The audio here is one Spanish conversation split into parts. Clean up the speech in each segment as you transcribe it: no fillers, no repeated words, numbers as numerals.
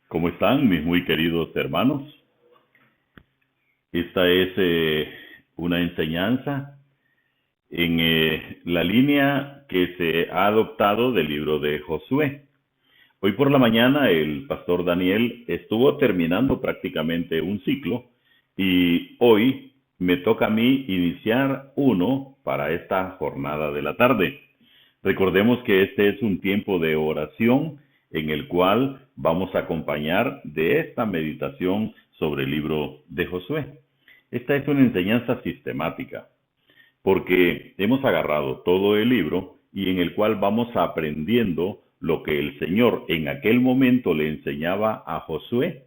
¿Cómo están mis muy queridos hermanos? Esta es una enseñanza en la línea que se ha adoptado del libro de Josué. Hoy por la mañana el pastor Daniel estuvo terminando prácticamente un ciclo y hoy me toca a mí iniciar uno para esta jornada de la tarde. Recordemos que este es un tiempo de oración en el cual vamos a acompañar de esta meditación sobre el libro de Josué. Esta es una enseñanza sistemática, porque hemos agarrado todo el libro y en el cual vamos aprendiendo lo que el Señor en aquel momento le enseñaba a Josué.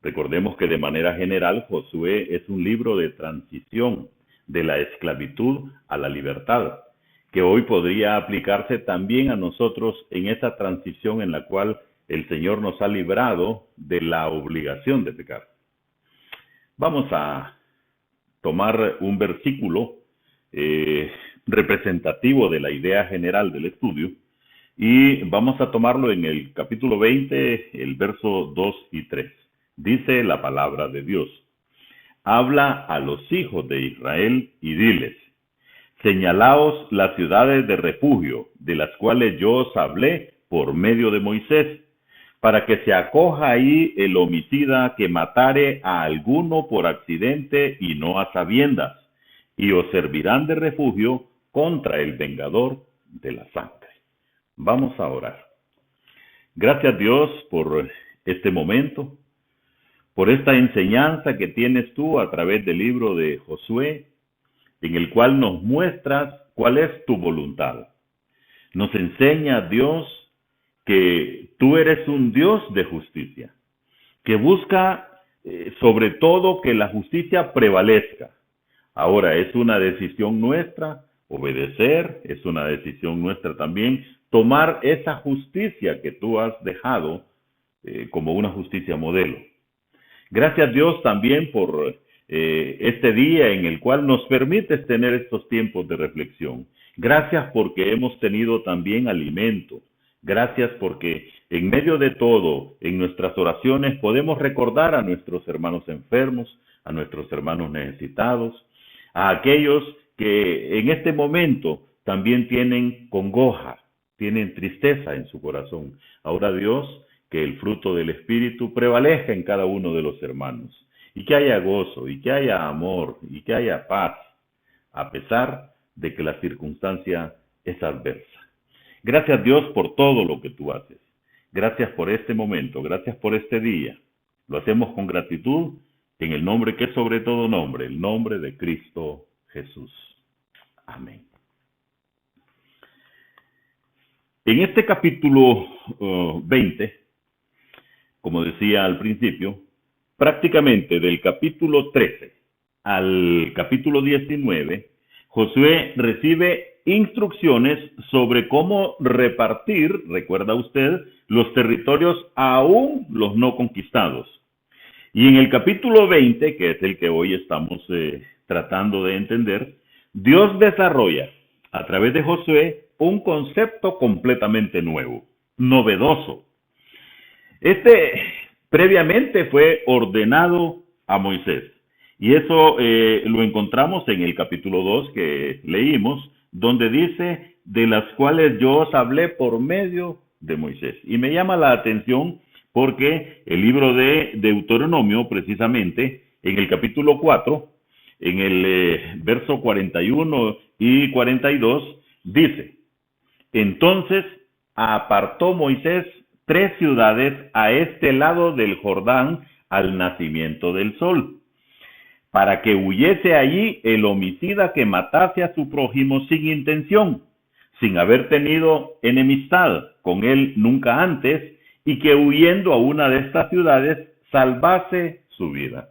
Recordemos que de manera general Josué es un libro de transición de la esclavitud a la libertad, que hoy podría aplicarse también a nosotros en esa transición en la cual el Señor nos ha librado de la obligación de pecar. Vamos a tomar un versículo representativo de la idea general del estudio y vamos a tomarlo en el capítulo 20, el verso 2 y 3. Dice la palabra de Dios: habla a los hijos de Israel y diles: señalaos las ciudades de refugio, de las cuales yo os hablé por medio de Moisés, para que se acoja ahí el homicida que matare a alguno por accidente y no a sabiendas, y os servirán de refugio contra el vengador de la sangre. Vamos a orar. Gracias, Dios, por este momento, por esta enseñanza que tienes tú a través del libro de Josué, en el cual nos muestras cuál es tu voluntad. Nos enseña, Dios, que tú eres un Dios de justicia, que busca sobre todo que la justicia prevalezca. Ahora, es una decisión nuestra obedecer, es una decisión nuestra también tomar esa justicia que tú has dejado como una justicia modelo. Gracias, Dios, también por este día en el cual nos permites tener estos tiempos de reflexión. Gracias porque hemos tenido también alimento. Gracias porque en medio de todo, en nuestras oraciones, podemos recordar a nuestros hermanos enfermos, a nuestros hermanos necesitados, a aquellos que en este momento también tienen congoja, tienen tristeza en su corazón. Ahora, Dios, que el fruto del Espíritu prevalezca en cada uno de los hermanos, y que haya gozo, y que haya amor, y que haya paz, a pesar de que la circunstancia es adversa. Gracias, Dios, por todo lo que tú haces. Gracias por este momento, gracias por este día. Lo hacemos con gratitud en el nombre que es sobre todo nombre, el nombre de Cristo Jesús. Amén. En este capítulo 20, como decía al principio, prácticamente del capítulo 13 al capítulo 19, Josué recibe instrucciones sobre cómo repartir, recuerda usted, los territorios aún los no conquistados. Y en el capítulo 20, que es el que hoy estamos tratando de entender, Dios desarrolla a través de Josué un concepto completamente nuevo, novedoso. Este previamente fue ordenado a Moisés. Y eso lo encontramos en el capítulo 2 que leímos, donde dice, de las cuales yo os hablé por medio de Moisés. Y me llama la atención porque el libro de Deuteronomio, precisamente, en el capítulo 4, en el verso 41 y 42, dice: entonces apartó Moisés 3 ciudades a este lado del Jordán al nacimiento del sol, para que huyese allí el homicida que matase a su prójimo sin intención, sin haber tenido enemistad con él nunca antes, y que huyendo a una de estas ciudades salvase su vida.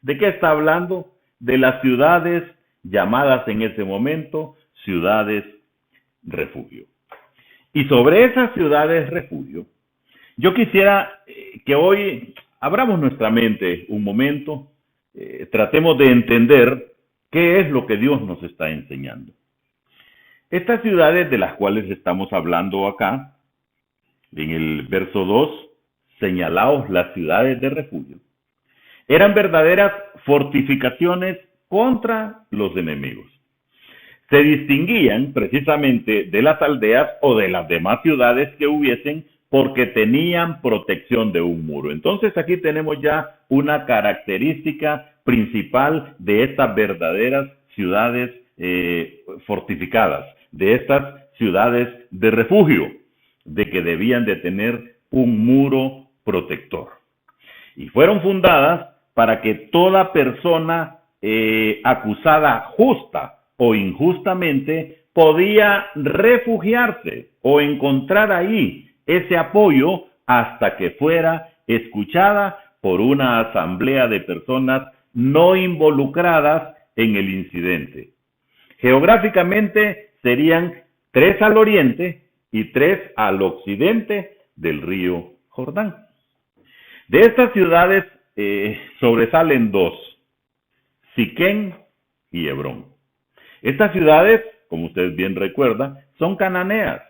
¿De qué está hablando? De las ciudades llamadas en ese momento ciudades refugio. Y sobre esas ciudades refugio, yo quisiera que hoy abramos nuestra mente un momento, tratemos de entender qué es lo que Dios nos está enseñando. Estas ciudades de las cuales estamos hablando acá, en el verso 2, señalaos las ciudades de refugio, eran verdaderas fortificaciones contra los enemigos. Se distinguían precisamente de las aldeas o de las demás ciudades que hubiesen porque tenían protección de un muro. Entonces aquí tenemos ya una característica principal de estas verdaderas ciudades fortificadas, de estas ciudades de refugio, de que debían de tener un muro protector. Y fueron fundadas para que toda persona acusada justa o injustamente podía refugiarse o encontrar ahí ese apoyo hasta que fuera escuchada por una asamblea de personas no involucradas en el incidente. Geográficamente serían 3 al oriente y 3 al occidente del río Jordán. De estas ciudades sobresalen 2, Siquén y Hebrón. Estas ciudades, como usted bien recuerda, son cananeas.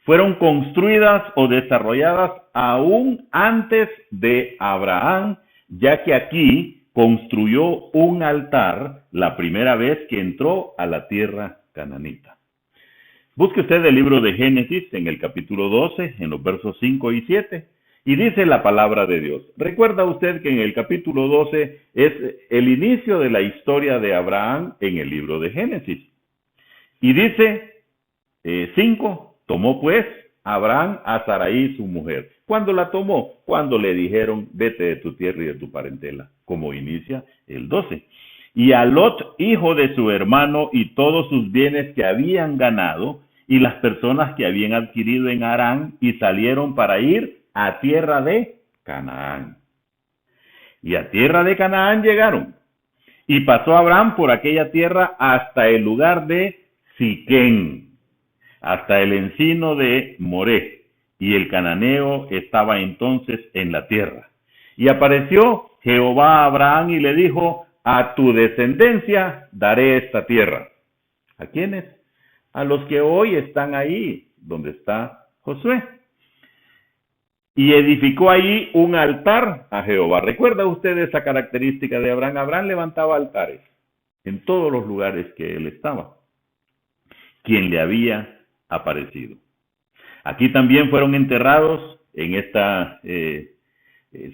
Fueron construidas o desarrolladas aún antes de Abraham, ya que aquí construyó un altar la primera vez que entró a la tierra cananita. Busque usted el libro de Génesis en el capítulo 12, en los versos 5 y 7, y dice la palabra de Dios. Recuerda usted que en el capítulo 12 es el inicio de la historia de Abraham en el libro de Génesis. Y dice 5, tomó pues Abraham a Sarai su mujer. ¿Cuándo la tomó? Cuando le dijeron, vete de tu tierra y de tu parentela, como inicia el 12. Y a Lot, hijo de su hermano, y todos sus bienes que habían ganado, y las personas que habían adquirido en Harán, y salieron para ir a tierra de Canaán. Y a tierra de Canaán llegaron. Y pasó Abraham por aquella tierra hasta el lugar de Siquén, hasta el encino de Moré. Y el cananeo estaba entonces en la tierra. Y apareció Jehová a Abraham y le dijo, a tu descendencia daré esta tierra. ¿A quiénes? A los que hoy están ahí, donde está Josué. Y edificó allí un altar a Jehová. ¿Recuerda usted esa característica de Abraham? Abraham levantaba altares en todos los lugares que él estaba, quien le había aparecido. Aquí también fueron enterrados en esta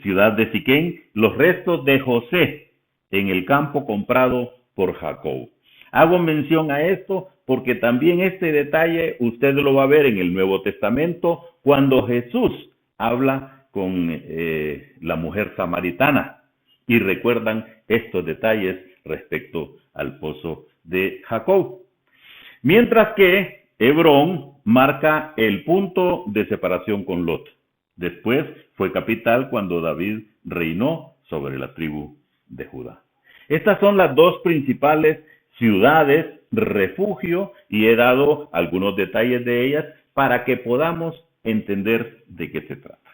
ciudad de Siquén los restos de José en el campo comprado por Jacob. Hago mención a esto porque también este detalle usted lo va a ver en el Nuevo Testamento cuando Jesús habla con la mujer samaritana y recuerdan estos detalles respecto al pozo de Jacob. Mientras que Hebrón marca el punto de separación con Lot. Después fue capital cuando David reinó sobre la tribu de Judá. Estas son las 2 principales ciudades refugio y he dado algunos detalles de ellas para que podamos entender de qué se trata.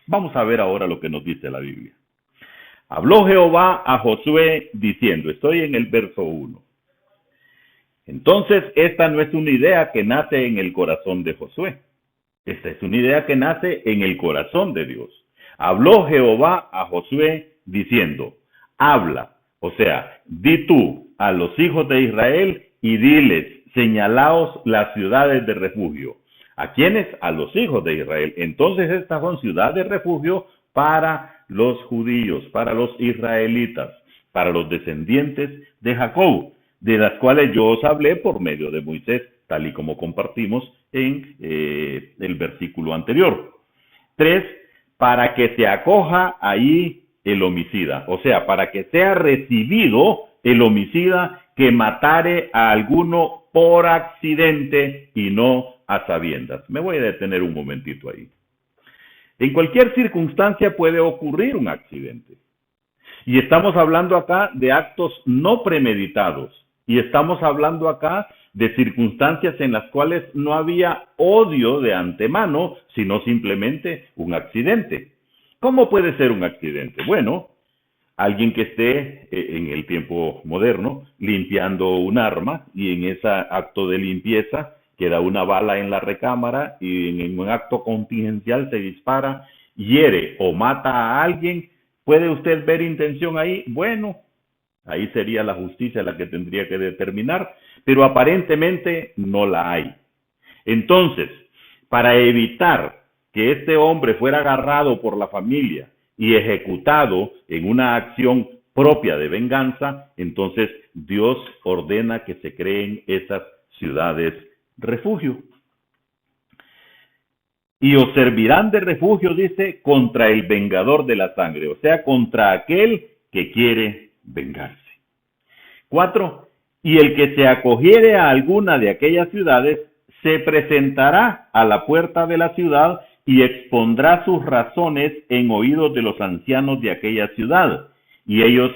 Vamos a ver ahora lo que nos dice la Biblia. Habló Jehová a Josué diciendo, estoy en el verso 1. Entonces, esta no es una idea que nace en el corazón de Josué. Esta es una idea que nace en el corazón de Dios. Habló Jehová a Josué diciendo, habla, o sea, di tú a los hijos de Israel y diles, señalaos las ciudades de refugio. ¿A quiénes? A los hijos de Israel. Entonces estas son ciudades de refugio para los judíos, para los israelitas, para los descendientes de Jacob, de las cuales yo os hablé por medio de Moisés, tal y como compartimos en el versículo anterior. 3, para que se acoja ahí el homicida, o sea, para que sea recibido el homicida que matare a alguno por accidente y no a sabiendas. Me voy a detener un momentito ahí. En cualquier circunstancia puede ocurrir un accidente. Y estamos hablando acá de actos no premeditados. Y estamos hablando acá de circunstancias en las cuales no había odio de antemano, sino simplemente un accidente. ¿Cómo puede ser un accidente? Bueno, alguien que esté en el tiempo moderno limpiando un arma y en ese acto de limpieza queda una bala en la recámara y en un acto contingencial se dispara hiere o mata a alguien, ¿puede usted ver intención ahí? Bueno, ahí sería la justicia la que tendría que determinar, pero aparentemente no la hay. Entonces, para evitar que este hombre fuera agarrado por la familia y ejecutado en una acción propia de venganza, entonces Dios ordena que se creen esas ciudades refugio. Y os servirán de refugio, dice, contra el vengador de la sangre, o sea, contra aquel que quiere vengarse. 4. Y el que se acogiere a alguna de aquellas ciudades se presentará a la puerta de la ciudad y expondrá sus razones en oídos de los ancianos de aquella ciudad, y ellos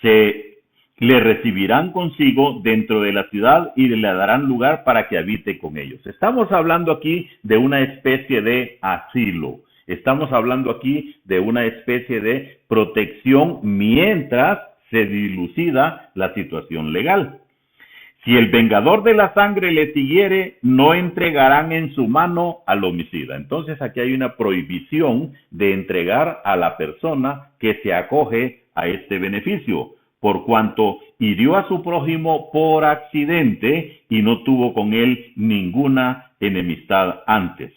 le recibirán consigo dentro de la ciudad y le darán lugar para que habite con ellos. Estamos hablando aquí de una especie de asilo. Estamos hablando aquí de una especie de protección mientras se dilucida la situación legal. Si el vengador de la sangre le siguiere, no entregarán en su mano al homicida. Entonces aquí hay una prohibición de entregar a la persona que se acoge a este beneficio, por cuanto hirió a su prójimo por accidente y no tuvo con él ninguna enemistad antes.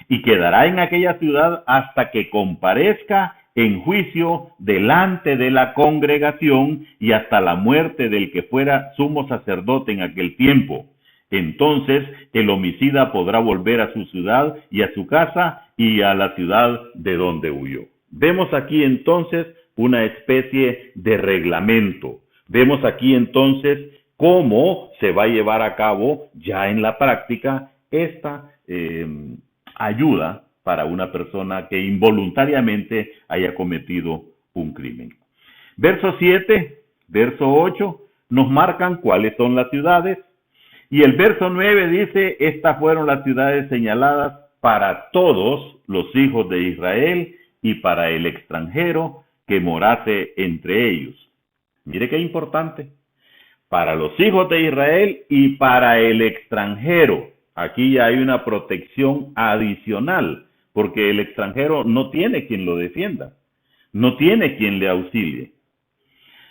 Y quedará en aquella ciudad hasta que comparezca en juicio delante de la congregación y hasta la muerte del que fuera sumo sacerdote en aquel tiempo. Entonces el homicida podrá volver a su ciudad y a su casa y a la ciudad de donde huyó. Vemos aquí entonces una especie de reglamento. Vemos aquí entonces cómo se va a llevar a cabo ya en la práctica esta ayuda para una persona que involuntariamente haya cometido un crimen. Verso 7, verso 8, nos marcan cuáles son las ciudades. Y el verso 9 dice, estas fueron las ciudades señaladas para todos los hijos de Israel y para el extranjero que morase entre ellos. Mire qué importante. Para los hijos de Israel y para el extranjero. Aquí ya hay una protección adicional, porque el extranjero no tiene quien lo defienda, no tiene quien le auxilie.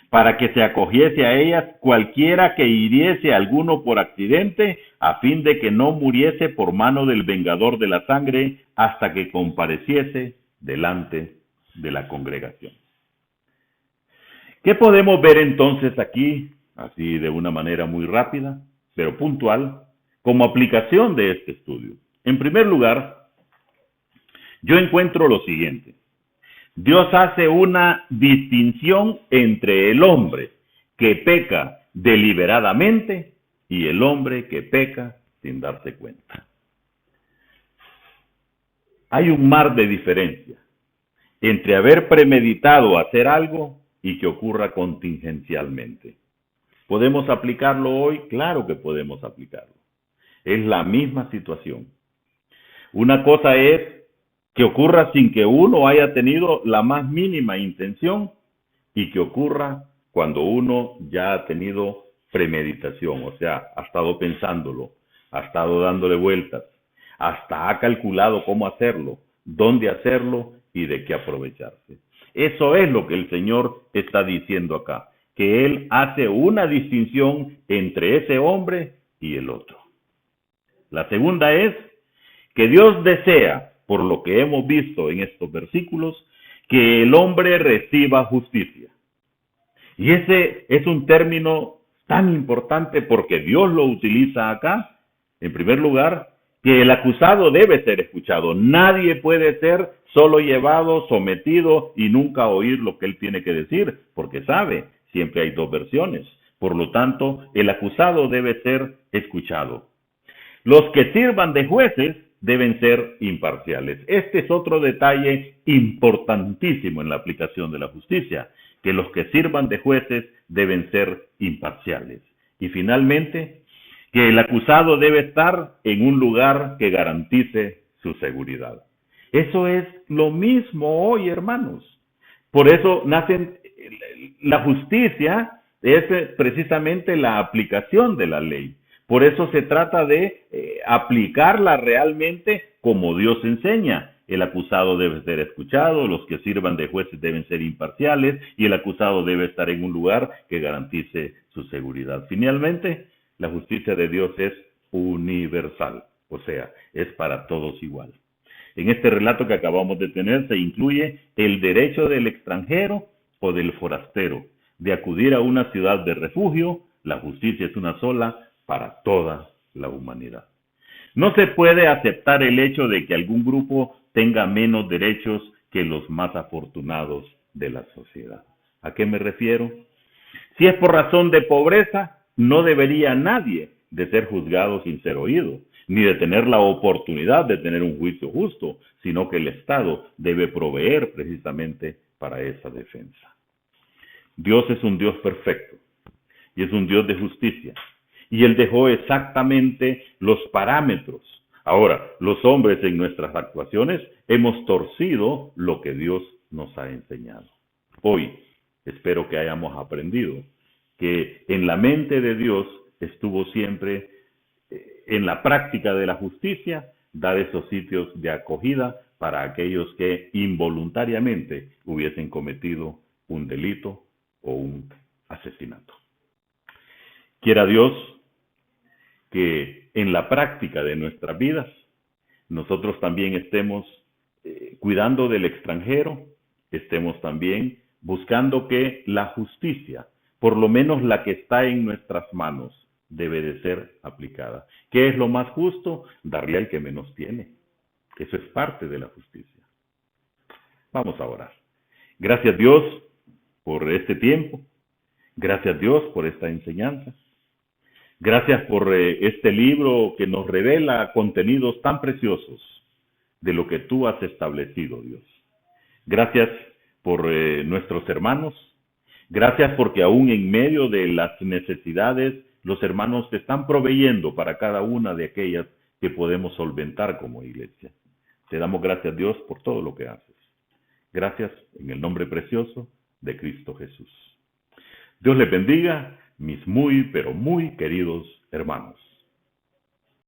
Para que se acogiese a ellas cualquiera que hiriese a alguno por accidente, a fin de que no muriese por mano del vengador de la sangre hasta que compareciese delante de la congregación. ¿Qué podemos ver entonces aquí, así de una manera muy rápida, pero puntual, como aplicación de este estudio? En primer lugar, yo encuentro lo siguiente. Dios hace una distinción entre el hombre que peca deliberadamente y el hombre que peca sin darse cuenta. Hay un mar de diferencia entre haber premeditado hacer algo y que ocurra contingencialmente. ¿Podemos aplicarlo hoy? Claro que podemos aplicarlo. Es la misma situación. Una cosa es que ocurra sin que uno haya tenido la más mínima intención y que ocurra cuando uno ya ha tenido premeditación, o sea, ha estado pensándolo, ha estado dándole vueltas, hasta ha calculado cómo hacerlo, dónde hacerlo y de qué aprovecharse. Eso es lo que el Señor está diciendo acá, que Él hace una distinción entre ese hombre y el otro. La segunda es que Dios desea, por lo que hemos visto en estos versículos, que el hombre reciba justicia. Y ese es un término tan importante porque Dios lo utiliza acá. En primer lugar, que el acusado debe ser escuchado. Nadie puede ser solo llevado, sometido y nunca oír lo que él tiene que decir, porque sabe, siempre hay dos versiones. Por lo tanto, el acusado debe ser escuchado. Los que sirvan de jueces deben ser imparciales. Este es otro detalle importantísimo en la aplicación de la justicia, que los que sirvan de jueces deben ser imparciales. Y finalmente, que el acusado debe estar en un lugar que garantice su seguridad. Eso es lo mismo hoy, hermanos. Por eso la justicia es precisamente la aplicación de la ley. Por eso se trata de aplicarla realmente como Dios enseña. el acusado debe ser escuchado, los que sirvan de jueces deben ser imparciales y el acusado debe estar en un lugar que garantice su seguridad. Finalmente, la justicia de Dios es universal, o sea, es para todos igual. En este relato que acabamos de tener se incluye el derecho del extranjero o del forastero de acudir a una ciudad de refugio. La justicia es una sola para toda la humanidad. No se puede aceptar el hecho de que algún grupo tenga menos derechos que los más afortunados de la sociedad. ¿A qué me refiero? Si es por razón de pobreza, no debería nadie de ser juzgado sin ser oído, ni de tener la oportunidad de tener un juicio justo, sino que el Estado debe proveer precisamente para esa defensa. Dios es un Dios perfecto y es un Dios de justicia, y Él dejó exactamente los parámetros. Ahora, los hombres en nuestras actuaciones hemos torcido lo que Dios nos ha enseñado. Hoy, espero que hayamos aprendido que en la mente de Dios estuvo siempre en la práctica de la justicia, dar esos sitios de acogida para aquellos que involuntariamente hubiesen cometido un delito o un asesinato. Quiera Dios que en la práctica de nuestras vidas nosotros también estemos cuidando del extranjero, estemos también buscando que la justicia, por lo menos la que está en nuestras manos, debe de ser aplicada. ¿Qué es lo más justo? Darle al que menos tiene. Eso es parte de la justicia. Vamos a orar. Gracias Dios por este tiempo. Gracias Dios por esta enseñanza. Gracias por este libro que nos revela contenidos tan preciosos de lo que tú has establecido, Dios. Gracias por nuestros hermanos. Gracias porque aún en medio de las necesidades, los hermanos te están proveyendo para cada una de aquellas que podemos solventar como iglesia. Te damos gracias, Dios, por todo lo que haces. Gracias en el nombre precioso de Cristo Jesús. Dios les bendiga, mis muy, pero muy queridos hermanos.